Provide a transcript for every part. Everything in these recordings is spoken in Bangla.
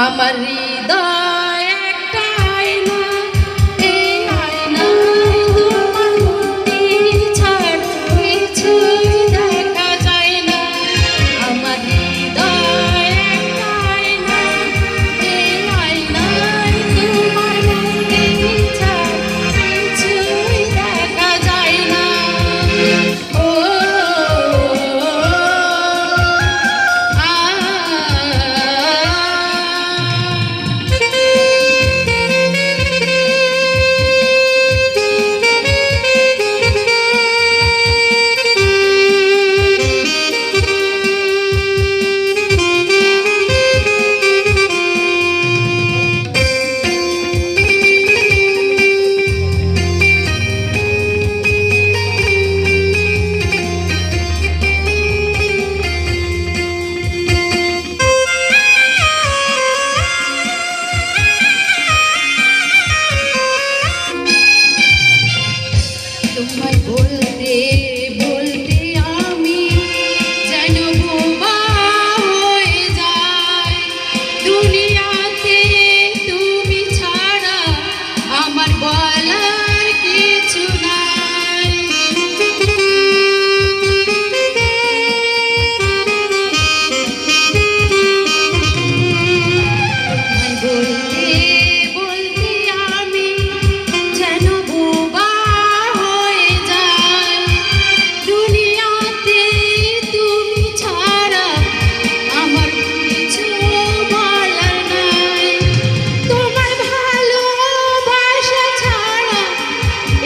আমার হৃদয় একটা আয়না, এই আয়নায় তোমার মূর্তি ছাড়া কিছুই দেখা যায় না। আমার হৃদয় একটা আয়না, এই আয়নায় তোমার মূর্তি ছাড়া কিছুই দেখা যায় না। ও তোমায় বলতে বলতে আমি যেন বোবা হয়ে যাই। দুনিয়াতে তুমি ছাড়া আমার বলার কিছু নাই। তোমায় বলতে বলতে আমি যেন বোবা হয়ে যাই। দুনিয়াতে তুমি ছাড়া আমার কিছু বলার নাই। তোমার ভালোবাসা ছাড়া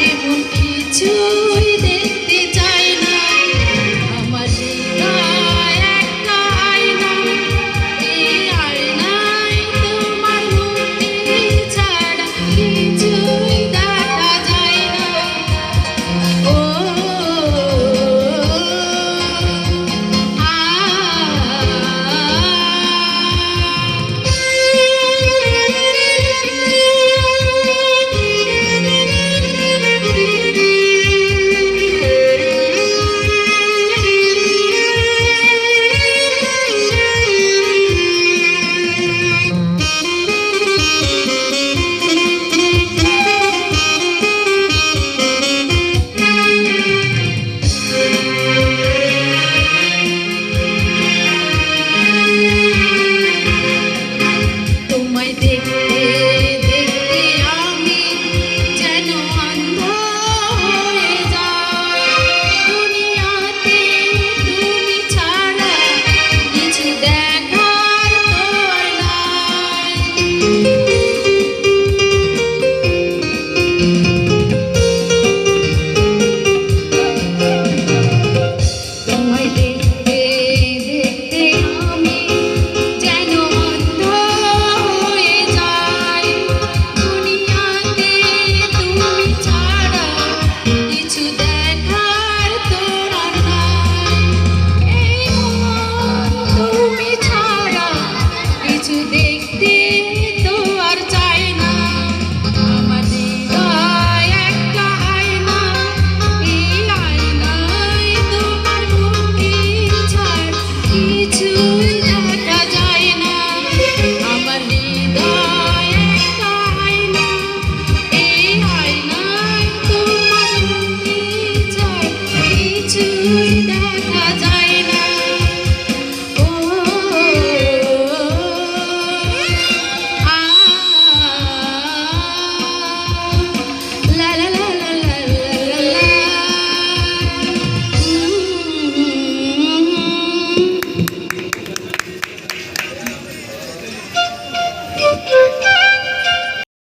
এমন কিছুই দেখতে চাই না। আমার হৃদয় একটা আয়না, এই আয়নায় তোমার মূর্তি ছাড়া কিছুই দেখা যায় না। ও তোমায় দেখতে দেখতে আমি যেন অন্ধ হয়ে যাই। দুনিয়াতে তুমি ছাড়া কিছু দেখার তোর নাই। তোমায় দেখতে দেখতে আমি যেন অন্ধ হয়ে যাই। দুনিয়াতে তুমি ছাড়া কিছু দেখার তোর নাই। এই মন তুমি ছাড়া কিছু